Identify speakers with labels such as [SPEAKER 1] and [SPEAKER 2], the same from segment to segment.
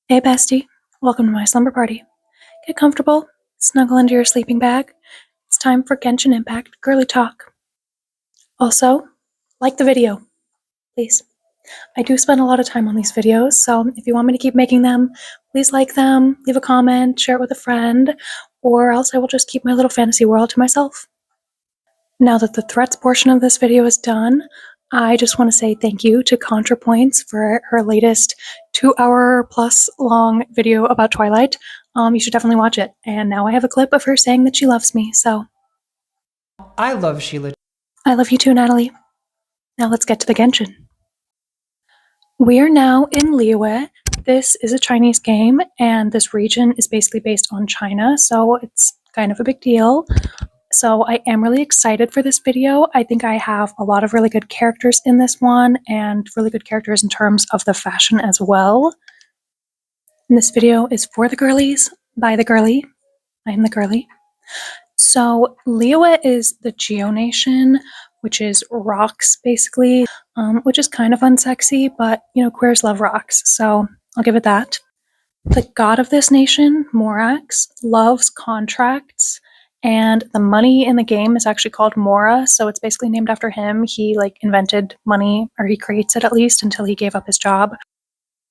[SPEAKER 1] Hey bestie, welcome to my slumber party. Get comfortable, snuggle into your sleeping bag. It's time for Genshin Impact girly talk. Also, like the video, please. I do spend a lot of time on these videos, so if you want me to keep making them, please like them, leave a comment, share it with a friend, or else I will just keep my little fantasy world to myself. Now that the threats portion of this video is done, I just want to say thank you to ContraPoints for her latest 2-hour plus long video about Twilight. You should definitely watch it. And now I have a clip of her saying that she loves me, so.
[SPEAKER 2] I love Sheila.
[SPEAKER 1] I love you too, Natalie. Now let's get to the Genshin. We are now in Liyue. This is a Chinese game, and this region is basically based on China, so it's kind of a big deal. So I am really excited for this video. I think I have a lot of really good characters in this one, and really good characters in terms of the fashion as well. And this video is for the girlies, by the girly. I am the girly. So Liyue is the Geo Nation, which is rocks basically, which is kind of unsexy, but you know, queers love rocks, so I'll give it that. The god of this nation, Morax, loves contracts, and the money in the game is actually called Mora, so it's basically named after him. He invented money, or he creates it at least, until he gave up his job.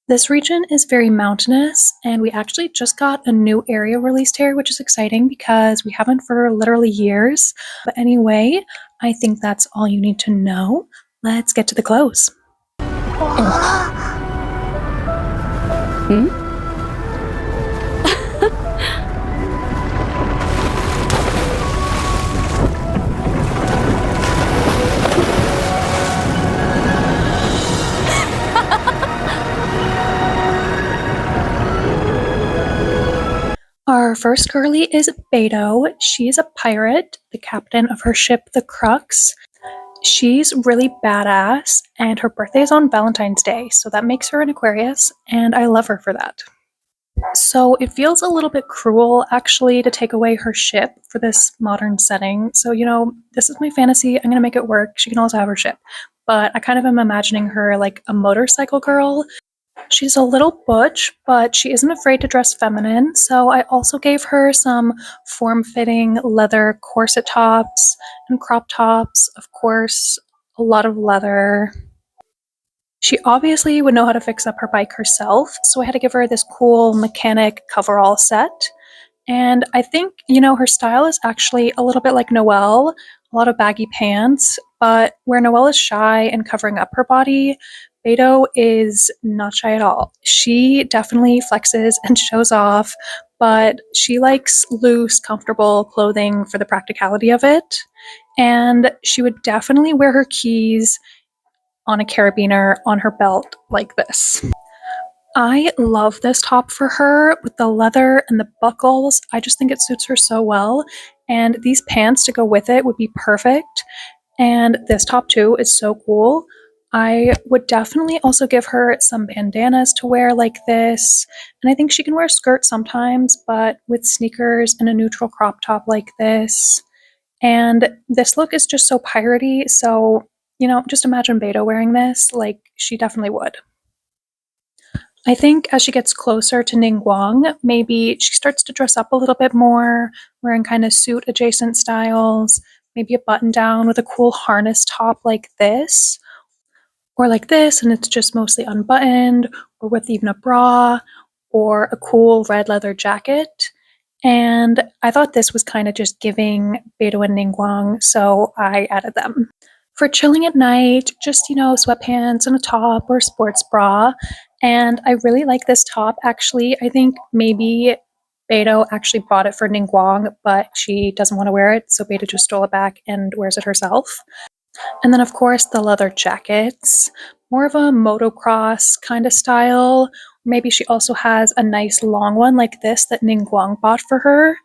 [SPEAKER 1] This region is very mountainous, and we actually just got a new area released here, which is exciting because we haven't for literally years. But anyway, I think that's all you need to know. Let's get to the clothes. Our first girly is Beidou. She's a pirate, the captain of her ship, the Crux. She's really badass, and her birthday is on Valentine's Day, so that makes her an Aquarius, and I love her for that. So it feels a little bit cruel, actually, to take away her ship for this modern setting. So, you know, this is my fantasy. I'm going to make it work. She can also have her ship. But I kind of am imagining her like a motorcycle girl. She's a little butch, but she isn't afraid to dress feminine, so I also gave her some form-fitting leather corset tops and crop tops, of course, a lot of leather. She obviously would know how to fix up her bike herself, so I had to give her this cool mechanic coverall set. And I think, you know, her style is actually a little bit like Noelle, a lot of baggy pants, but where Noelle is shy and covering up her body, Beidou is not shy at all. She definitely flexes and shows off, but she likes loose, comfortable clothing for the practicality of it. And she would definitely wear her keys on a carabiner on her belt like this. I love this top for her with the leather and the buckles. I just think it suits her so well. And these pants to go with it would be perfect. And this top too is so cool. I would definitely also give her some bandanas to wear like this. And I think she can wear a skirt sometimes, but with sneakers and a neutral crop top like this. And this look is just so piratey. So, you know, just imagine Beidou wearing this. Like, she definitely would. I think as she gets closer to Ningguang, maybe she starts to dress up a little bit more, wearing kind of suit adjacent styles, maybe a button down with a cool harness top like this, or like this, and it's just mostly unbuttoned, or with even a bra, or a cool red leather jacket. And I thought this was kind of just giving Beidou and Ningguang, so I added them. For chilling at night, just, you know, sweatpants and a top or a sports bra. And I really like this top, actually. I think maybe Beidou actually bought it for Ningguang, but she doesn't want to wear it, so Beidou just stole it back and wears it herself. And then, of course, the leather jackets, more of a motocross kind of style. Maybe she also has a nice long one like this that Ningguang bought for her.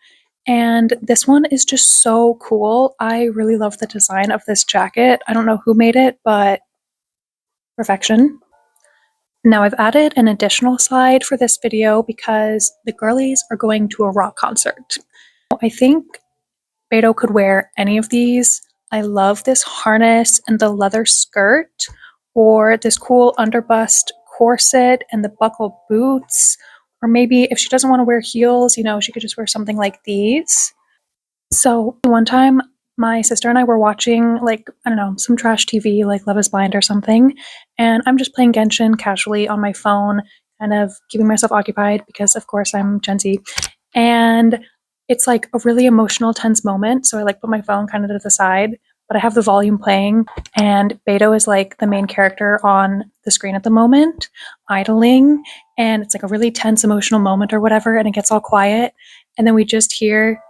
[SPEAKER 1] And this one is just so cool. I really love the design of this jacket. I don't know who made it, but perfection. Now I've added an additional slide for this video because the girlies are going to a rock concert. I think Beidou could wear any of these. I love this harness and the leather skirt, or this cool underbust corset and the buckled boots, Or maybe if she doesn't want to wear heels, she could just wear something like these. So one time, my sister and I were watching, like, I don't know, some trash TV, like Love is Blind or something. And I'm just playing Genshin casually on my phone, kind of keeping myself occupied because, of course, I'm Gen Z. And it's like a really emotional, tense moment. So I like put my phone kind of to the side, but I have the volume playing. And Beidou is like the main character on the screen at the moment, idling. And it's like a really tense, emotional moment or whatever. And it gets all quiet. And then we just hear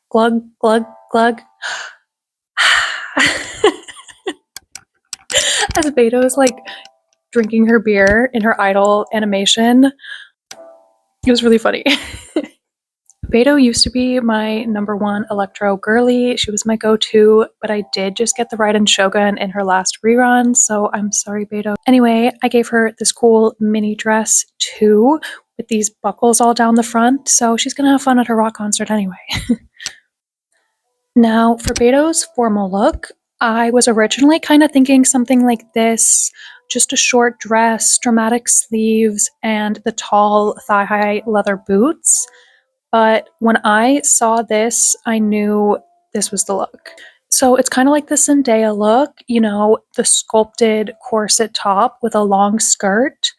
[SPEAKER 1] glug, glug, glug. As Beidou is like drinking her beer in her idol animation. It was really funny. Beidou used to be my number one electro girly. She was my go-to, but I did just get the Raiden Shogun in her last rerun, so I'm sorry, Beidou. Anyway, I gave her this cool mini dress too, with these buckles all down the front, so she's gonna have fun at her rock concert anyway. Now, for Beidou's formal look, I was originally kind of thinking something like this, just a short dress, dramatic sleeves, and the tall thigh-high leather boots. But when I saw this, I knew this was the look. So it's kind of like the Zendaya look, the sculpted corset top with a long skirt.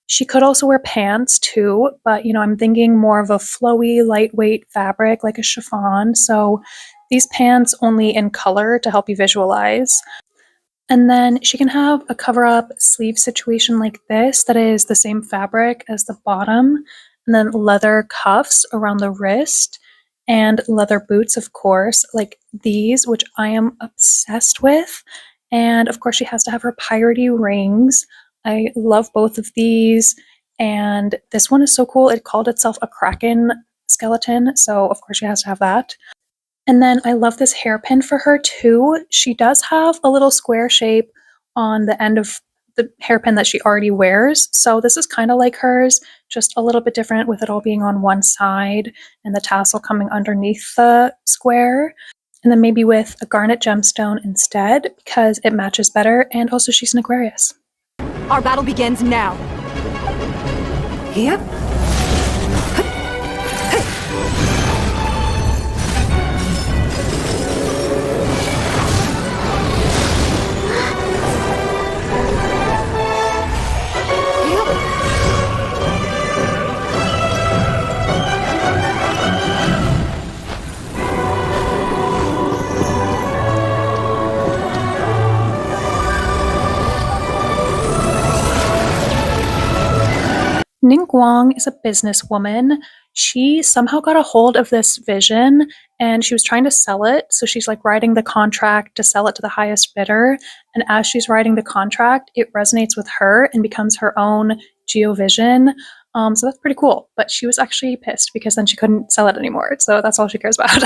[SPEAKER 1] She could also wear pants too, but I'm thinking more of a flowy, lightweight fabric like a chiffon. So these pants only in color to help you visualize. And then she can have a cover up sleeve situation like this that is the same fabric as the bottom, and then leather cuffs around the wrist, and leather boots, of course, like these, which I am obsessed with. And of course, she has to have her piratey rings. I love both of these. And this one is so cool. It called itself a Kraken skeleton. So, of course, she has to have that. And then I love this hairpin for her too. She does have a little square shape on the end of the hairpin that she already wears. So this is kind of like hers, just a little bit different with it all being on one side and the tassel coming underneath the square. And then maybe with a garnet gemstone instead because it matches better. And also she's an Aquarius.
[SPEAKER 3] Our battle begins now.
[SPEAKER 4] Yep.
[SPEAKER 1] Ningguang is a businesswoman. She somehow got a hold of this vision and she was trying to sell it. So she's like writing the contract to sell it to the highest bidder. And as she's writing the contract, it resonates with her and becomes her own geovision. So that's pretty cool. But she was actually pissed because then she couldn't sell it anymore. So that's all she cares about.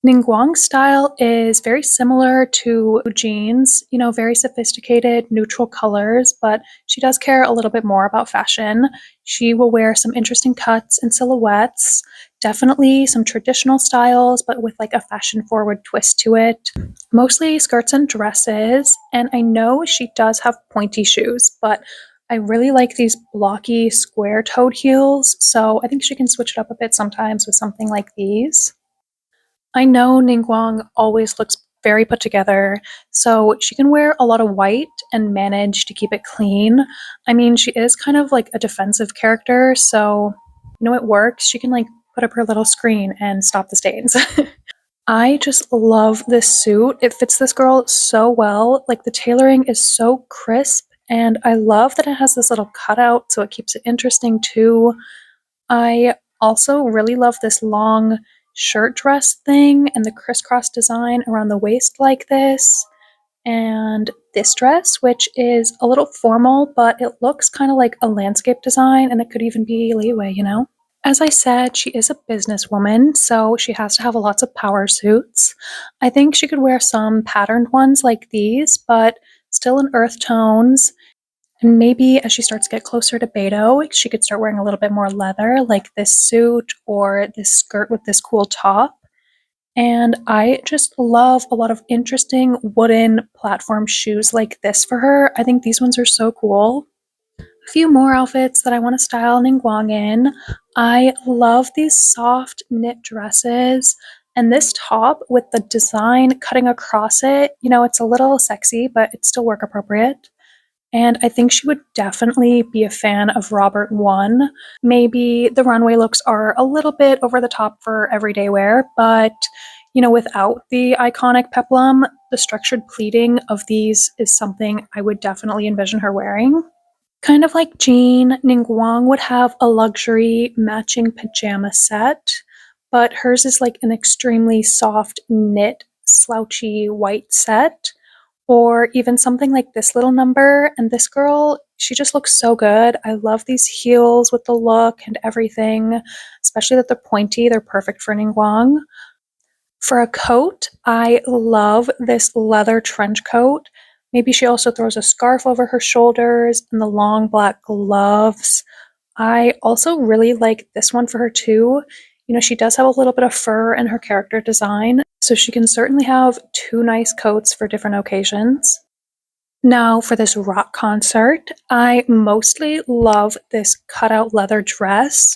[SPEAKER 1] Ningguang's style is very similar to Jean's, very sophisticated, neutral colors, but she does care a little bit more about fashion. She will wear some interesting cuts and silhouettes, definitely some traditional styles, but with like a fashion forward twist to it. Mostly skirts and dresses, and I know she does have pointy shoes, but I really like these blocky square toed heels, so I think she can switch it up a bit sometimes with something like these. I know Ningguang always looks very put together, so she can wear a lot of white and manage to keep it clean. I mean, she is kind of like a defensive character, so it works. She can like put up her little screen and stop the stains. I just love this suit. It fits this girl so well. Like the tailoring is so crisp, and I love that it has this little cutout, so it keeps it interesting too. I also really love this long shirt dress thing and the crisscross design around the waist like this. And this dress, which is a little formal, but it looks kind of like a landscape design and it could even be Liyue. As I said, she is a businesswoman, so she has to have lots of power suits. I think she could wear some patterned ones like these, but still in earth tones. And maybe as she starts to get closer to Beidou, she could start wearing a little bit more leather, like this suit or this skirt with this cool top. And I just love a lot of interesting wooden platform shoes like this for her. I think these ones are so cool. A few more outfits that I want to style Ningguang in. I love these soft knit dresses and this top with the design cutting across it. It's a little sexy, but it's still work appropriate. And I think she would definitely be a fan of Robert One. Maybe the runway looks are a little bit over the top for everyday wear, but without the iconic peplum, the structured pleating of these is something I would definitely envision her wearing. Kind of like Jean, Ningguang would have a luxury matching pajama set, but hers is like an extremely soft knit, slouchy white set, or even something like this little number. And this girl, she just looks so good. I love these heels with the look and everything, especially that they're pointy. They're perfect for Ningguang. For a coat, I love this leather trench coat. Maybe she also throws a scarf over her shoulders and the long black gloves. I also really like this one for her too. She does have a little bit of fur in her character design, so she can certainly have two nice coats for different occasions. Now, for this rock concert, I mostly love this cutout leather dress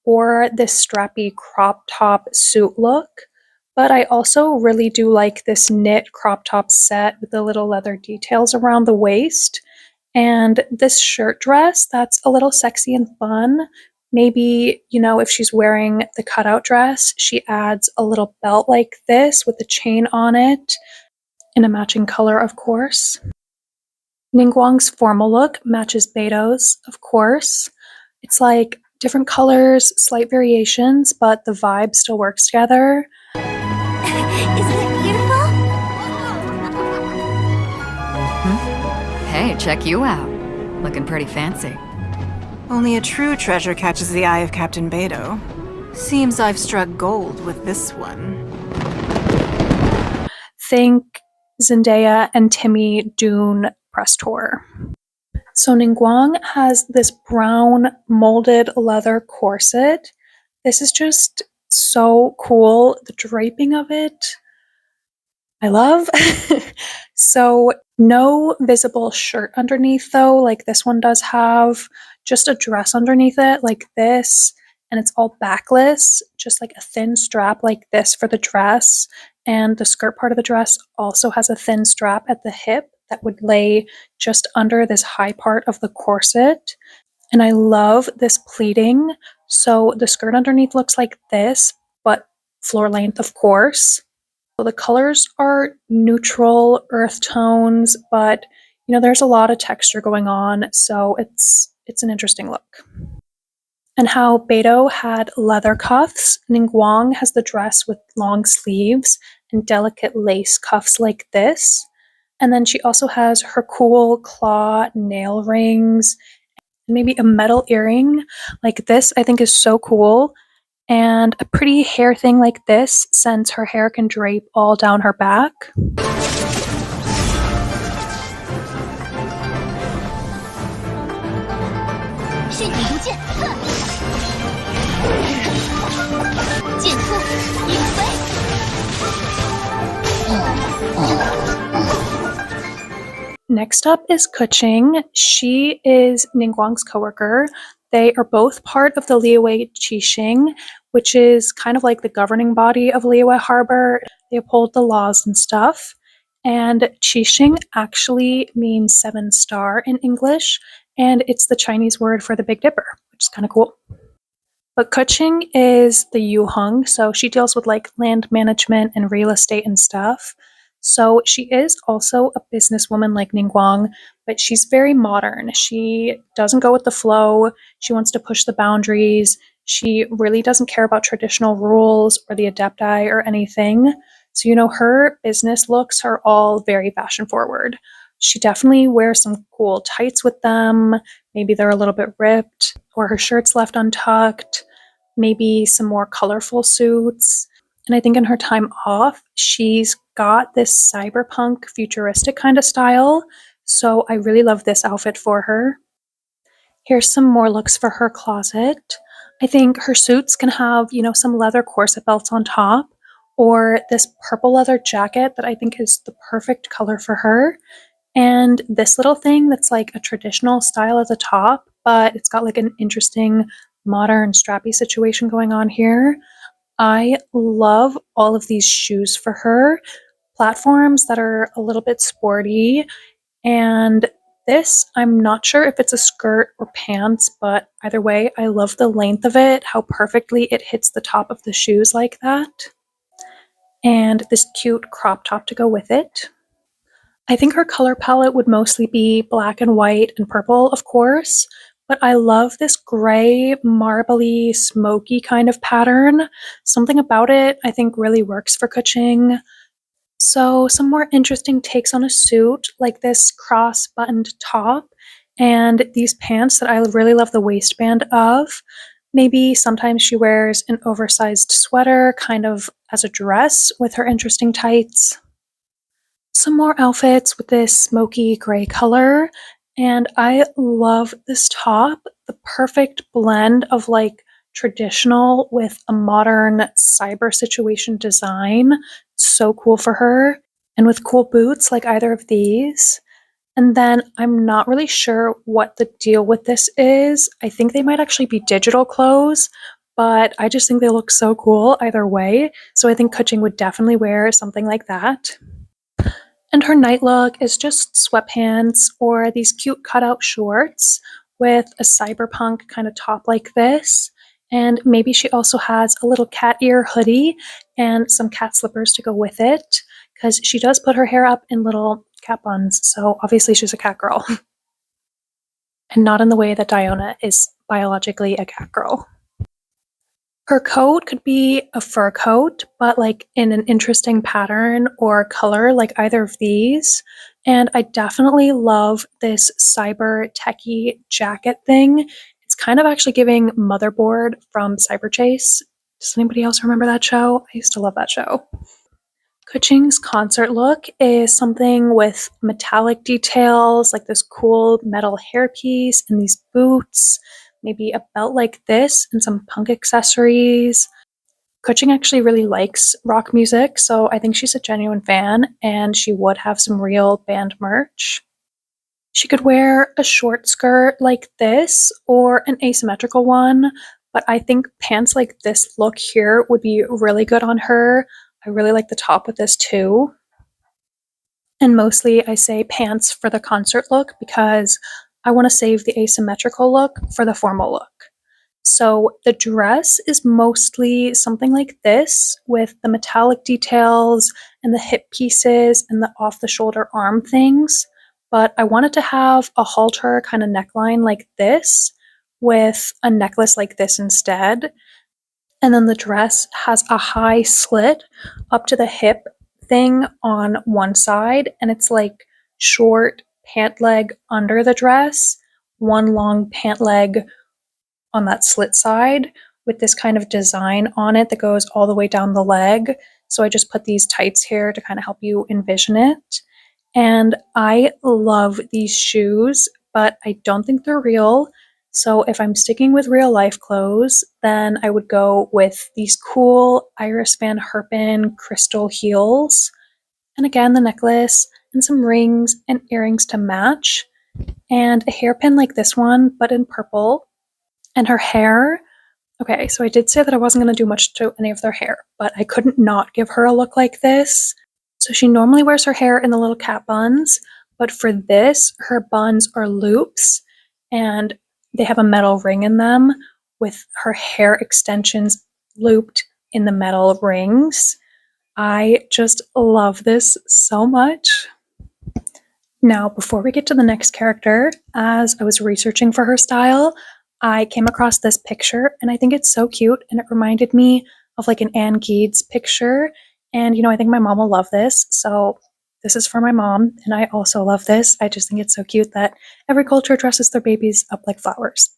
[SPEAKER 1] or this strappy crop top suit look. But I also really do like this knit crop top set with the little leather details around the waist. And this shirt dress that's a little sexy and fun. Maybe, if she's wearing the cutout dress, she adds a little belt like this with a chain on it in a matching color, of course. Ningguang's formal look matches Beidou's, of course. It's like different colors, slight variations, but the vibe still works together.
[SPEAKER 4] Isn't it beautiful?
[SPEAKER 3] Hey, check you out. Looking pretty fancy.
[SPEAKER 5] Only a true treasure catches the eye of Captain Beidou. Seems I've struck gold with this one.
[SPEAKER 1] Think Zendaya and Timmy Dune press tour. So Ningguang has this brown molded leather corset. This is just so cool. The draping of it, I love. So no visible shirt underneath though, like this one does have, just a dress underneath it like this, and it's all backless, just like a thin strap like this for the dress, and the skirt part of the dress also has a thin strap at the hip that would lay just under this high part of the corset. And I love this pleating. So the skirt underneath looks like this, but floor length, of course. So the colors are neutral earth tones, but there's a lot of texture going on, so it's an interesting look. And how Beidou had leather cuffs, Ningguang has the dress with long sleeves and delicate lace cuffs like this. And then she also has her cool claw nail rings, and maybe a metal earring like this. I think is so cool. And a pretty hair thing like this, since her hair can drape all down her back. Next up is Keqing. She is Ningguang's coworker. They are both part of the Liyue Qixing, which is kind of like the governing body of Liyue Harbor. They uphold the laws and stuff. And Qixing actually means 7-star in English, and it's the Chinese word for the Big Dipper, which is kind of cool. But Keqing is the Yuheng, so she deals with like land management and real estate and stuff. So she is also a businesswoman like Ningguang, but she's very modern. She doesn't go with the flow. She wants to push the boundaries. She really doesn't care about traditional rules or the adepti or anything. So, her business looks are all very fashion forward. She definitely wears some cool tights with them. Maybe they're a little bit ripped, or her shirt's left untucked. Maybe some more colorful suits. And I think in her time off, she's got this cyberpunk futuristic kind of style. So I really love this outfit for her. Here's some more looks for her closet. I think her suits can have, some leather corset belts on top, or this purple leather jacket that I think is the perfect color for her. And this little thing that's like a traditional style at the top, but it's got like an interesting modern strappy situation going on here. I love all of these shoes for her, platforms that are a little bit sporty, and this, I'm not sure if it's a skirt or pants, but either way, I love the length of it, how perfectly it hits the top of the shoes like that, and this cute crop top to go with it. I think her color palette would mostly be black and white and purple, of course, but I love this gray, marbly, smoky kind of pattern. Something about it I think really works for Keqing. So, some more interesting takes on a suit, like this cross buttoned top and these pants that I really love the waistband of. Maybe sometimes she wears an oversized sweater, kind of as a dress, with her interesting tights. Some more outfits with this smoky gray color, and I love this top. The perfect blend of like traditional with a modern cyber situation design. So cool for her. And with cool boots like either of these. And then I'm not really sure what the deal with this is. I think they might actually be digital clothes, but I just think they look so cool either way. So I think Keqing would definitely wear something like that. And her night look is just sweatpants or these cute cutout shorts with a cyberpunk kind of top like this. And maybe she also has a little cat ear hoodie and some cat slippers to go with it because she does put her hair up in little cat buns. So obviously she's a cat girl. And not in the way that Diona is biologically a cat girl. Her coat could be a fur coat, but like in an interesting pattern or color, like either of these. And I definitely love this cyber techie jacket thing. It's kind of actually giving Motherboard from Cyber Chase. Does anybody else remember that show? I used to love that show. Keqing's concert look is something with metallic details, like this cool metal hairpiece and these boots, maybe a belt like this and some punk accessories. Keqing actually really likes rock music, so I think she's a genuine fan and she would have some real band merch. She could wear a short skirt like this or an asymmetrical one, but I think pants like this look here would be really good on her. I really like the top with this too. And mostly I say pants for the concert look because I want to save the asymmetrical look for the formal look. So the dress is mostly something like this with the metallic details and the hip pieces and the off the shoulder arm things. But I wanted to have a halter kind of neckline like this with a necklace like this instead. And then the dress has a high slit up to the hip thing on one side, and it's like short pant leg under the dress, one long pant leg on that slit side with this kind of design on it that goes all the way down the leg. So I just put these tights here to kind of help you envision it. And I love these shoes, but I don't think they're real. So if I'm sticking with real life clothes, then I would go with these cool Iris Van Herpen crystal heels. And again, the necklace and some rings and earrings to match. And a hairpin like this one, but in purple. And her hair. Okay, so I did say that I wasn't going to do much to any of their hair, but I couldn't not give her a look like this. So she normally wears her hair in the little cat buns, but for this, her buns are loops and they have a metal ring in them with her hair extensions looped in the metal rings. I just love this so much. Now, before we get to the next character, as I was researching for her style, I came across this picture and I think it's so cute and it reminded me of like an Anne Geeds picture. And I think my mom will love this. So this is for my mom and I also love this. I just think it's so cute that every culture dresses their babies up like flowers.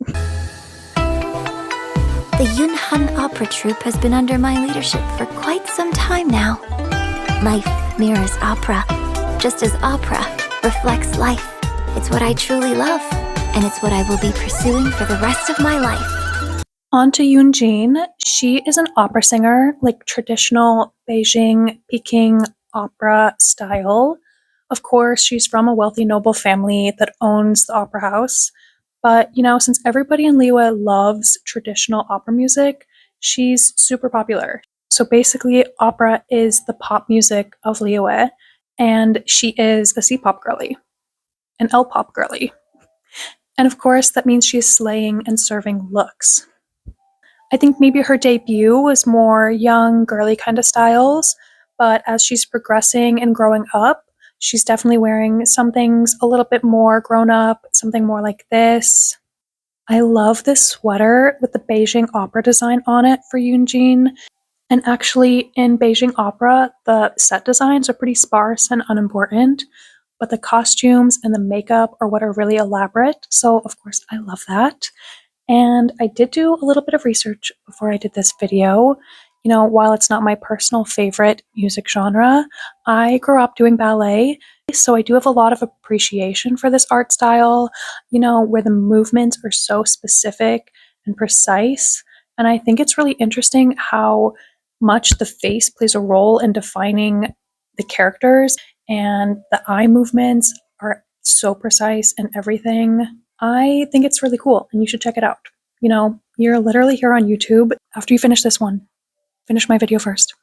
[SPEAKER 4] The Yunhan Opera Troupe has been under my leadership for quite some time now. Life mirrors opera, just as opera reflects life. It's what I truly love, and it's what I will be pursuing for the rest of my life.
[SPEAKER 1] On to Yunjin. She is an opera singer, like traditional Beijing, Peking opera style. Of course, she's from a wealthy noble family that owns the opera house, But, since everybody in Liyue loves traditional opera music, she's super popular. So basically, opera is the pop music of Liyue, and she is a C-pop girly, an L-pop girly. And of course, that means she's slaying and serving looks. I think maybe her debut was more young, girly kind of styles, but as she's progressing and growing up, she's definitely wearing some things a little bit more grown up, something more like this. I love this sweater with the Beijing opera design on it for Yunjin. And actually, in Beijing opera, the set designs are pretty sparse and unimportant, but the costumes and the makeup are what are really elaborate. So, of course, I love that. And I did do a little bit of research before I did this video. While it's not my personal favorite music genre, I grew up doing ballet, so I do have a lot of appreciation for this art style, where the movements are so specific and precise. And I think it's really interesting how much the face plays a role in defining the characters, and the eye movements are so precise and everything. I think it's really cool, and you should check it out. You're literally here on YouTube. After you finish this one, finish my video first.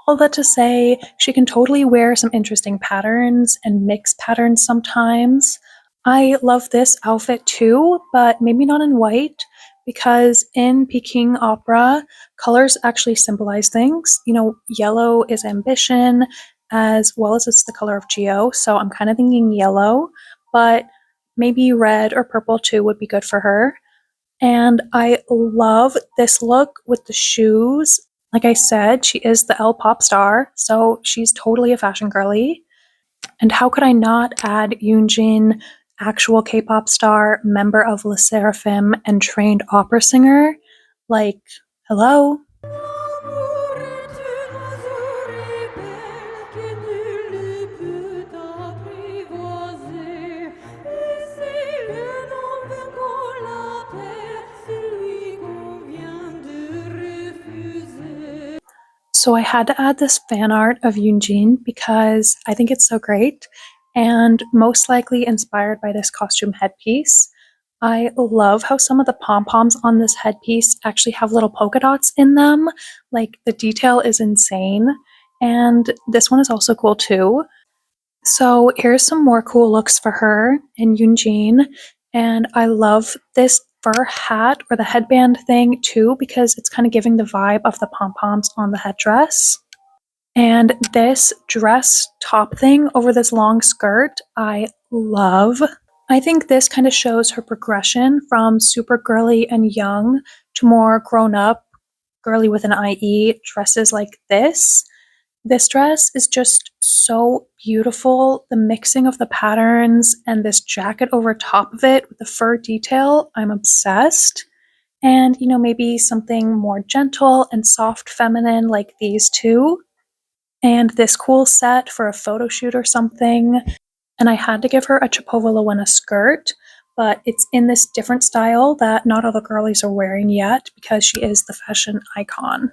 [SPEAKER 1] All that to say, she can totally wear some interesting patterns and mix patterns sometimes. I love this outfit too, but maybe not in white, because in Peking opera, colors actually symbolize things. Yellow is ambition, as well as it's the color of Geo, so I'm kind of thinking yellow, but maybe red or purple too would be good for her. And I love this look with the shoes. Like I said, she is the L pop star, so she's totally a fashion girly. And how could I not add Yunjin, actual K-pop star, member of Le Seraphim, and trained opera singer? Like, hello? So I had to add this fan art of Yunjin because I think it's so great, and most likely inspired by this costume headpiece. I love how some of the pom-poms on this headpiece actually have little polka dots in them. Like, the detail is insane. And this one is also cool too. So here's some more cool looks for her in Yunjin. And I love this fur hat or the headband thing too, because it's kind of giving the vibe of the pom-poms on the headdress. And this dress top thing over this long skirt, I love. I think this kind of shows her progression from super girly and young to more grown up, girly with an IE dresses like this. This dress is just so beautiful. The mixing of the patterns and this jacket over top of it with the fur detail, I'm obsessed. And, maybe something more gentle and soft feminine like these two. And this cool set for a photo shoot or something. And I had to give her a Chapovalowena skirt, but it's in this different style that not all the girlies are wearing yet because she is the fashion icon.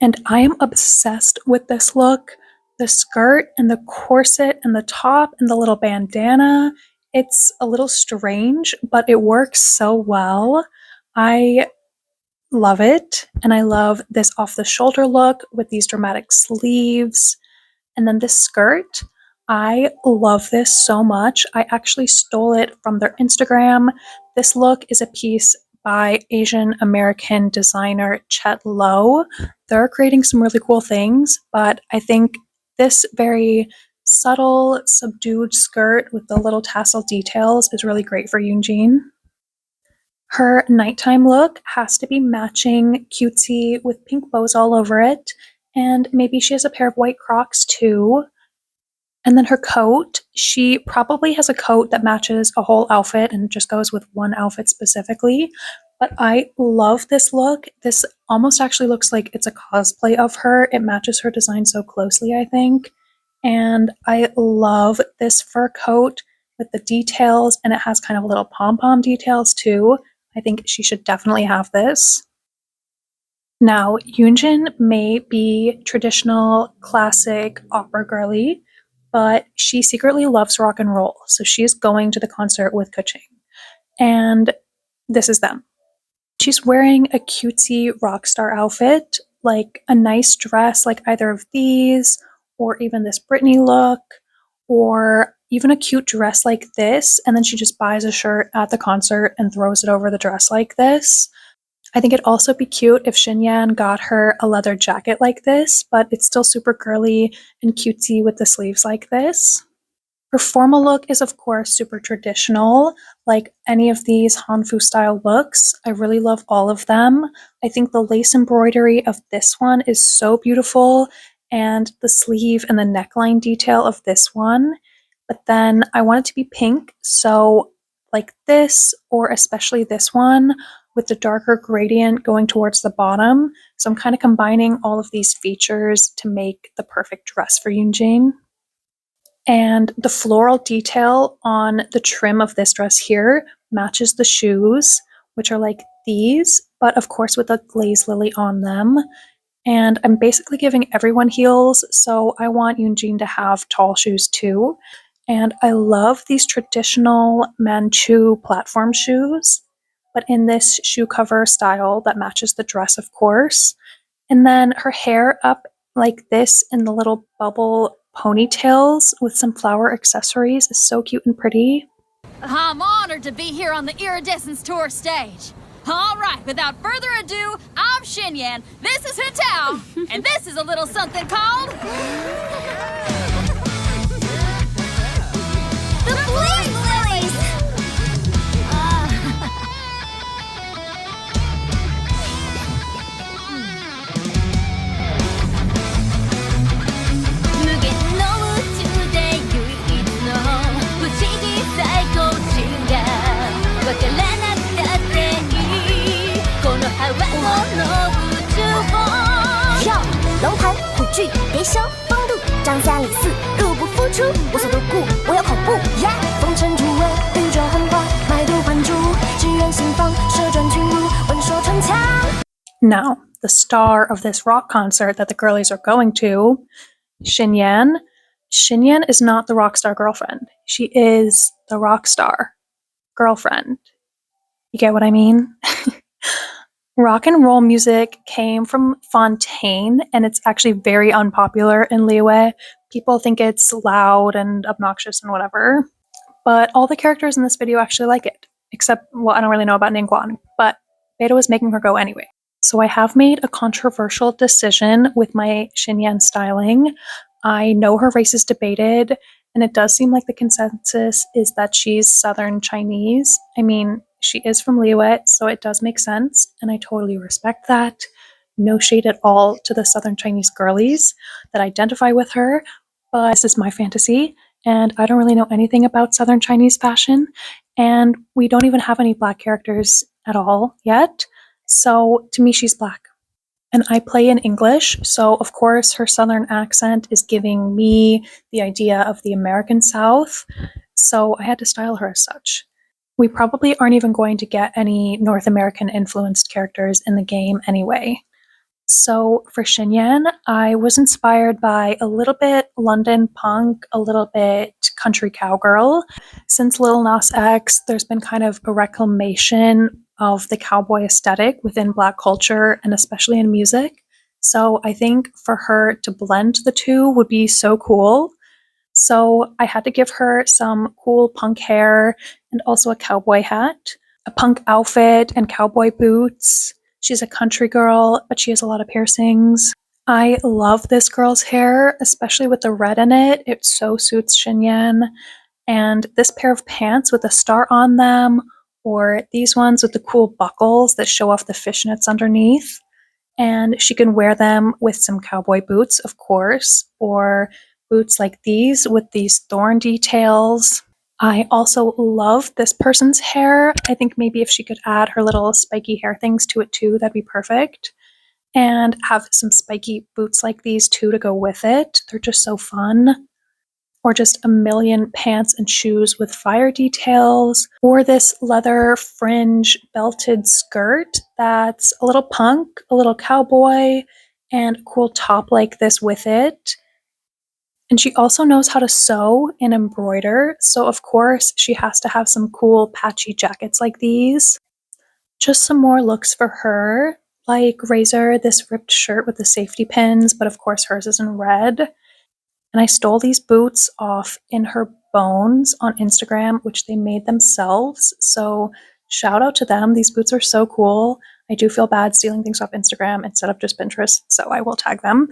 [SPEAKER 1] And I am obsessed with this look. The skirt and the corset and the top and the little bandana. It's a little strange, but it works so well. I love it. And I love this off-the-shoulder look with these dramatic sleeves. And then this skirt. I love this so much. I actually stole it from their Instagram. This look is a piece by Asian American designer Chet Lo. They're creating some really cool things, but I think this very subtle, subdued skirt with the little tassel details is really great for Yunjin. Her nighttime look has to be matching cutesy with pink bows all over it, and maybe she has a pair of white Crocs too. And then her coat, she probably has a coat that matches a whole outfit and just goes with one outfit specifically. But I love this look. This almost actually looks like it's a cosplay of her. It matches her design so closely, I think. And I love this fur coat with the details, and it has kind of little pom-pom details too. I think she should definitely have this. Now, Yunjin may be traditional, classic opera girly, but she secretly loves rock and roll, so she's going to the concert with Keqing. And this is them. She's wearing a cutesy rock star outfit, like a nice dress like either of these, or even this Britney look, or even a cute dress like this, and then she just buys a shirt at the concert and throws it over the dress like this. I think it'd also be cute if Xinyan got her a leather jacket like this, but it's still super girly and cutesy with the sleeves like this. Her formal look is, of course, super traditional, like any of these Hanfu style looks. I really love all of them. I think the lace embroidery of this one is so beautiful, and the sleeve and the neckline detail of this one. But then I want it to be pink, so like this, or especially this one, with the darker gradient going towards the bottom. So I'm kind of combining all of these features to make the perfect dress for Yunjin. And the floral detail on the trim of this dress here matches the shoes, which are like these, but of course with a glazed lily on them. And I'm basically giving everyone heels, so I want Yunjin to have tall shoes too. And I love these traditional Manchu platform shoes, but in this shoe cover style that matches the dress, of course. And then her hair up like this in the little bubble ponytails with some flower accessories is so cute and pretty.
[SPEAKER 6] I'm honored to be here on the Iridescence Tour stage. All right, without further ado, I'm Xinyan, this is Hitao, and this is a little something called...
[SPEAKER 4] The Bling Lilies!
[SPEAKER 1] Now, the star of this rock concert that the girlies are going to, Xinyan. Xinyan is not the rock star girlfriend. She is the rock star girlfriend. You get what I mean? Rock and roll music came from Fontaine, and it's actually very unpopular in Liyue. People think it's loud and obnoxious and whatever. But all the characters in this video actually like it. Except, well, I don't really know about Ningguang, but Beidou is making her go anyway. So I have made a controversial decision with my Xinyan styling. I know her race is debated, and it does seem like the consensus is that she's Southern Chinese. I mean, she is from Liyue, so it does make sense, and I totally respect that. No shade at all to the Southern Chinese girlies that identify with her, but this is my fantasy, and I don't really know anything about Southern Chinese fashion, and we don't even have any black characters at all yet, so to me she's black. And I play in English, so of course her Southern accent is giving me the idea of the American South, so I had to style her as such. We probably aren't even going to get any North American influenced characters in the game anyway. So for Xinyan, I was inspired by a little bit London punk, a little bit country cowgirl. Since Lil Nas X, there's been kind of a reclamation of the cowboy aesthetic within Black culture and especially in music. So I think for her to blend the two would be so cool. So I had to give her some cool punk hair and also a cowboy hat, a punk outfit and cowboy boots. She's a country girl, but she has a lot of piercings. I love this girl's hair, especially with the red in it. It so suits Xinyan. And this pair of pants with a star on them, or these ones with the cool buckles that show off the fishnets underneath. And she can wear them with some cowboy boots, of course, or boots like these with these thorn details. I also love this person's hair. I think maybe if she could add her little spiky hair things to it too, that'd be perfect. And have some spiky boots like these too to go with it. They're just so fun. Or just a million pants and shoes with fire details. Or this leather fringe belted skirt that's a little punk, a little cowboy, and a cool top like this with it. And she also knows how to sew and embroider, so of course she has to have some cool patchy jackets like these. Just some more looks for her, like Razor, this ripped shirt with the safety pins, but of course hers is in red. And I stole these boots off in.herbones on Instagram, which they made themselves. So shout out to them. These boots are so cool. I do feel bad stealing things off Instagram instead of just Pinterest, so I will tag them.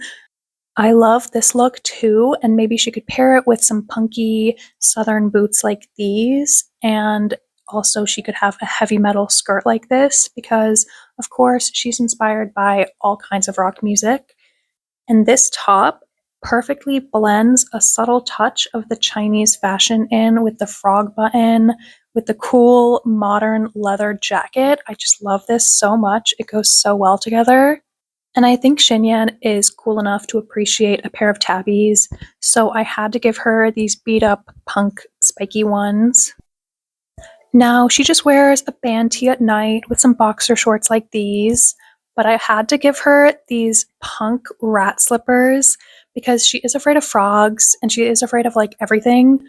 [SPEAKER 1] I love this look too, and maybe she could pair it with some punky southern boots like these, and also she could have a heavy metal skirt like this because, of course, she's inspired by all kinds of rock music. And this top perfectly blends a subtle touch of the Chinese fashion in with the frog button, with the cool modern leather jacket. I just love this so much. It goes so well together. And I think Xinyan is cool enough to appreciate a pair of tabbies, so I had to give her these beat up punk spiky ones. Now she just wears a band tee at night with some boxer shorts like these, but I had to give her these punk rat slippers because she is afraid of frogs and she is afraid of like everything,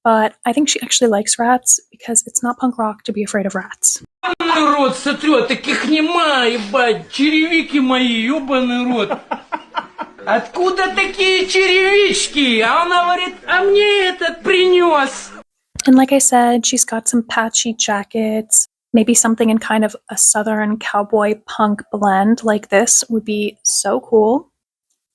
[SPEAKER 1] but I think she actually likes rats because it's not punk rock to be afraid of rats.
[SPEAKER 7] Рот сотрет, таких нема, ебать, черевики мои, ёбаный рот. Откуда такие черевички? А он говорит, а мне этот принес.
[SPEAKER 1] And like I said, she's got some patchy jackets, maybe something in kind of a southern cowboy punk blend like this would be so cool.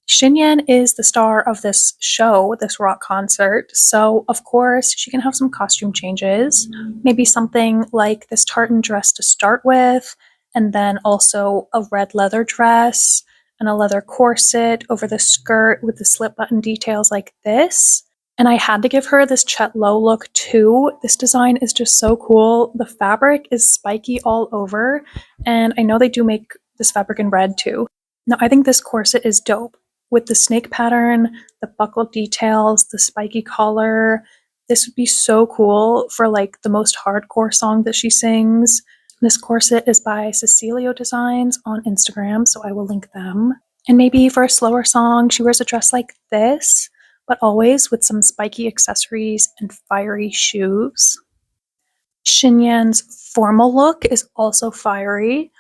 [SPEAKER 1] Xinyan is the star of this show, this rock concert, so of course she can have some costume changes. Maybe something like this tartan dress to start with, and then also a red leather dress and a leather corset over the skirt with the slip button details like this. And I had to give her this Chet Lo look too. This design is just so cool. The fabric is spiky all over, and I know they do make this fabric in red too. Now I think this corset is dope. With the snake pattern, the buckle details, the spiky collar, this would be so cool for like the most hardcore song that she sings. This corset is by CecilioDesigns on Instagram, so I will link them. And maybe for a slower song, she wears a dress like this, but always with some spiky accessories and fiery shoes. Xinyan's formal look is also fiery.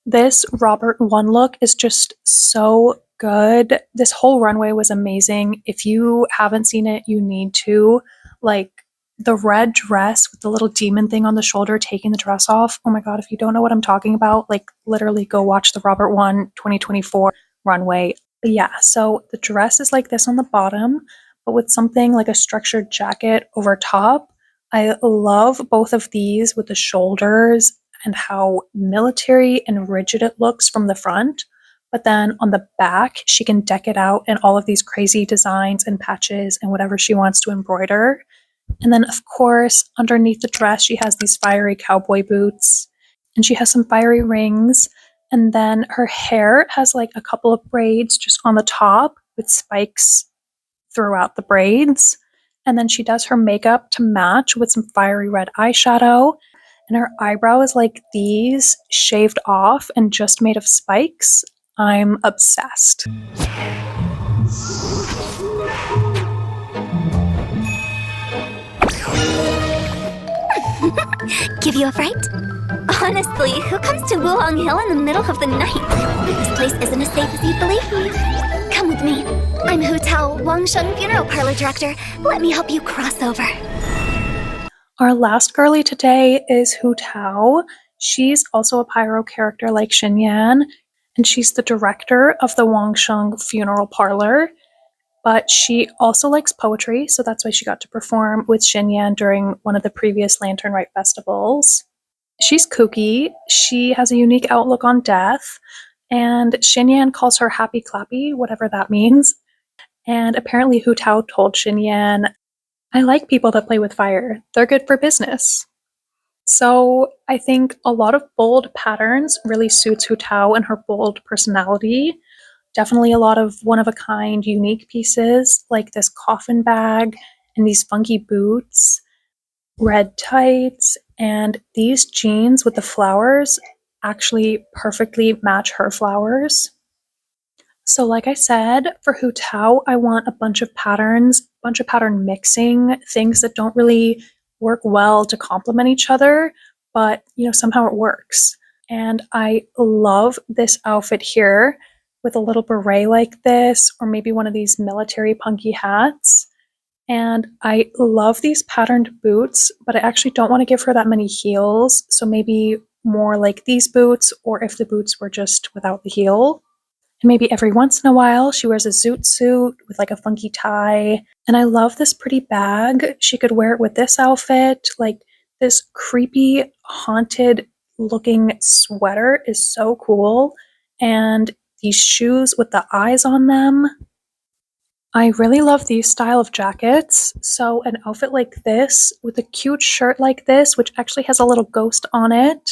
[SPEAKER 1] This Robert I look is just so good. This whole runway was amazing. If you haven't seen it, you need to. Like the red dress with the little demon thing on the shoulder taking the dress off. Oh my god, if you don't know what I'm talking about, like literally go watch the Robert I 2024 runway. But yeah, so the dress is like this on the bottom, but with something like a structured jacket over top. I love both of these with the shoulders and how military and rigid it looks from the front. But then on the back, she can deck it out in all of these crazy designs and patches and whatever she wants to embroider. And then, of course, underneath the dress, she has these fiery cowboy boots and she has some fiery rings. And then her hair has like a couple of braids just on the top with spikes throughout the braids. And then she does her makeup to match with some fiery red eyeshadow. And her eyebrow is like these, shaved off and just made of spikes. I'm obsessed.
[SPEAKER 4] Give you a fright? Honestly, who comes to Wuhong Hill in the middle of the night? This place isn't as safe as you'd believe. Come with me. I'm Hu Tao, Wangsheng Funeral Parlor Director. Let me help you cross over.
[SPEAKER 1] Our last girly today is Hu Tao. She's also a pyro character like Xinyan, and she's the director of the Wangsheng Funeral Parlor. But she also likes poetry, so that's why she got to perform with Xinyan during one of the previous Lantern Rite festivals. She's kooky, she has a unique outlook on death, and Xinyan calls her Happy Clappy, whatever that means. And apparently Hu Tao told Xinyan, I like people that play with fire. They're good for business. So I think a lot of bold patterns really suits Hu Tao and her bold personality. Definitely a lot of one-of-a-kind, unique pieces, like this coffin bag and these funky boots, red tights, and these jeans with the flowers actually perfectly match her flowers. So like I said, for Hu Tao, I want a bunch of patterns, bunch of pattern mixing, things that don't really work well to complement each other, but somehow it works. And I love this outfit here with a little beret like this, or maybe one of these military punky hats. And I love these patterned boots, but I actually don't want to give her that many heels. So maybe more like these boots, or if the boots were just without the heel. And maybe every once in a while, she wears a zoot suit with like a funky tie. And I love this pretty bag. She could wear it with this outfit. Like this creepy, haunted looking sweater is so cool. And these shoes with the eyes on them. I really love these style of jackets. So an outfit like this with a cute shirt like this, which actually has a little ghost on it,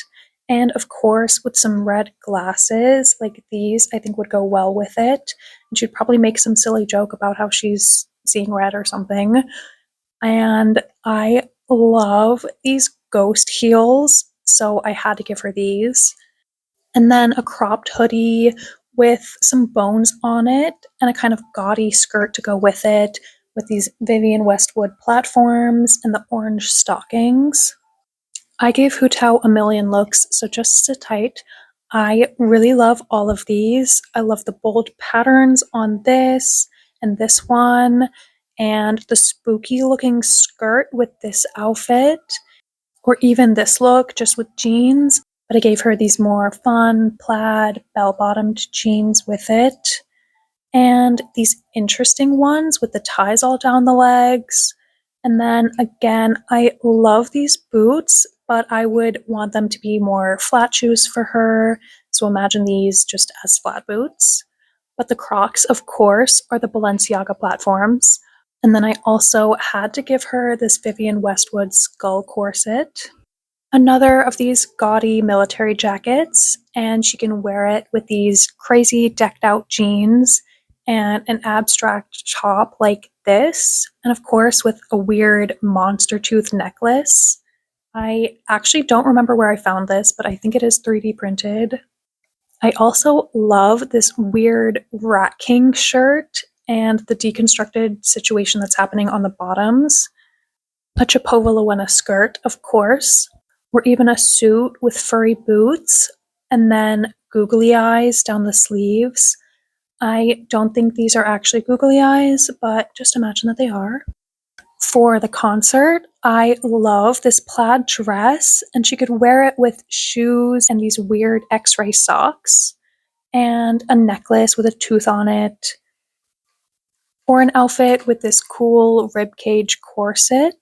[SPEAKER 1] and of course with some red glasses like these, I think would go well with it. And she'd probably make some silly joke about how she's seeing red or something. And I love these ghost heels, so I had to give her these. And then a cropped hoodie with some bones on it and a kind of gaudy skirt to go with it, with these Vivienne Westwood platforms and the orange stockings. I gave Hu Tao a million looks, so just sit tight. I really love all of these. I love the bold patterns on this and this one, and the spooky looking skirt with this outfit, or even this look just with jeans. But I gave her these more fun plaid bell-bottomed jeans with it, and these interesting ones with the ties all down the legs. And then again, I love these boots, but I would want them to be more flat shoes for her. So imagine these just as flat boots. But the Crocs, of course, are the Balenciaga platforms. And then I also had to give her this Vivienne Westwood skull corset. Another of these gaudy military jackets, and she can wear it with these crazy decked out jeans and an abstract top like this, and of course with a weird monster tooth necklace. I actually don't remember where I found this, but I think it is 3D printed. I also love this weird Rat King shirt and the deconstructed situation that's happening on the bottoms. A Chapovalowena skirt, of course, or even a suit with furry boots, and then googly eyes down the sleeves. I don't think these are actually googly eyes, but just imagine that they are. For the concert, I love this plaid dress, and she could wear it with shoes and these weird x-ray socks, and a necklace with a tooth on it, or an outfit with this cool ribcage corset.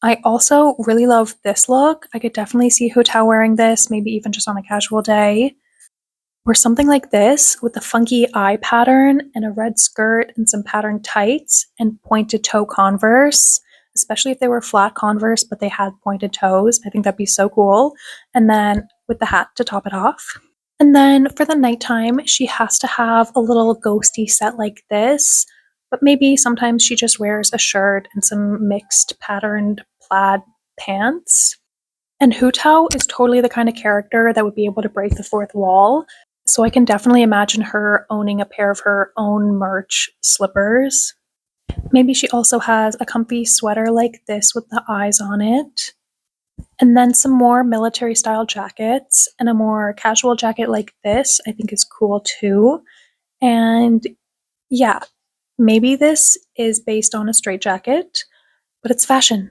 [SPEAKER 1] I also really love this look. I could definitely see Hu Tao wearing this, maybe even just on a casual day. Or something like this with a funky eye pattern and a red skirt and some patterned tights and pointed toe Converse, especially if they were flat Converse but they had pointed toes. I think that'd be so cool. And then with the hat to top it off. And then for the nighttime, she has to have a little ghosty set like this, but maybe sometimes she just wears a shirt and some mixed patterned plaid pants. And Hu Tao is totally the kind of character that would be able to break the fourth wall, so I can definitely imagine her owning a pair of her own merch slippers. Maybe she also has a comfy sweater like this with the eyes on it. And then some more military style jackets, and a more casual jacket like this I think is cool too. And yeah, maybe this is based on a straight jacket, but it's fashion,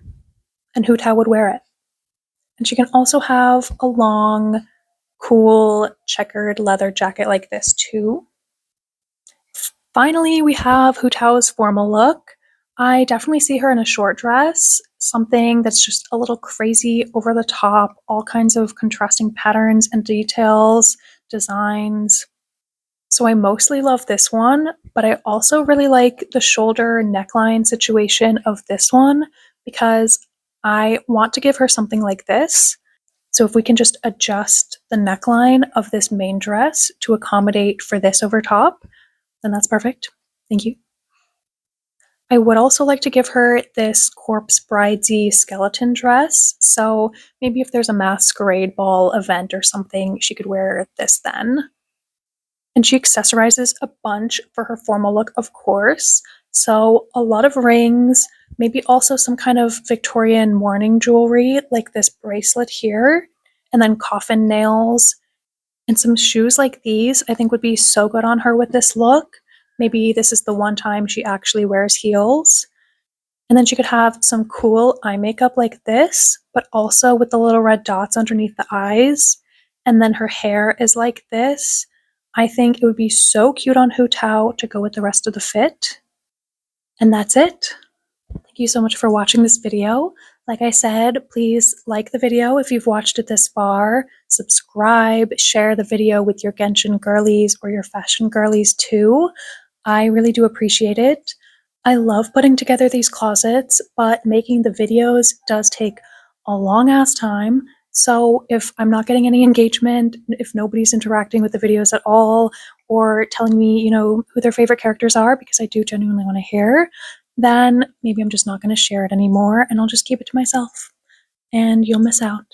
[SPEAKER 1] and Hu Tao would wear it. And she can also have a long, cool, checkered leather jacket like this too. Finally, we have Hu Tao's formal look. I definitely see her in a short dress, something that's just a little crazy, over the top, all kinds of contrasting patterns and details, designs. So I mostly love this one, but I also really like the shoulder neckline situation of this one because I want to give her something like this. So if we can just adjust the neckline of this main dress to accommodate for this over top, then that's perfect. Thank you. I would also like to give her this corpse bridesy skeleton dress. So maybe if there's a masquerade ball event or something, she could wear this then. And she accessorizes a bunch for her formal look, of course. So a lot of rings, maybe also some kind of Victorian mourning jewelry, like this bracelet here, and then coffin nails, and some shoes like these, I think would be so good on her with this look. Maybe this is the one time she actually wears heels. And then she could have some cool eye makeup like this, but also with the little red dots underneath the eyes. And then her hair is like this. I think it would be so cute on Hu Tao to go with the rest of the fit. And that's it. Thank you so much for watching this video. Like I said, please like the video if you've watched it this far, subscribe, share the video with your Genshin girlies or your fashion girlies too. I really do appreciate it. I love putting together these closets, but making the videos does take a long ass time. So if I'm not getting any engagement, if nobody's interacting with the videos at all, or telling me, who their favorite characters are, because I do genuinely want to hear, then maybe I'm just not going to share it anymore and I'll just keep it to myself. And you'll miss out.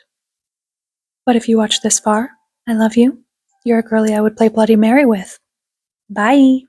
[SPEAKER 1] But if you watched this far, I love you. You're a girly I would play Bloody Mary with. Bye!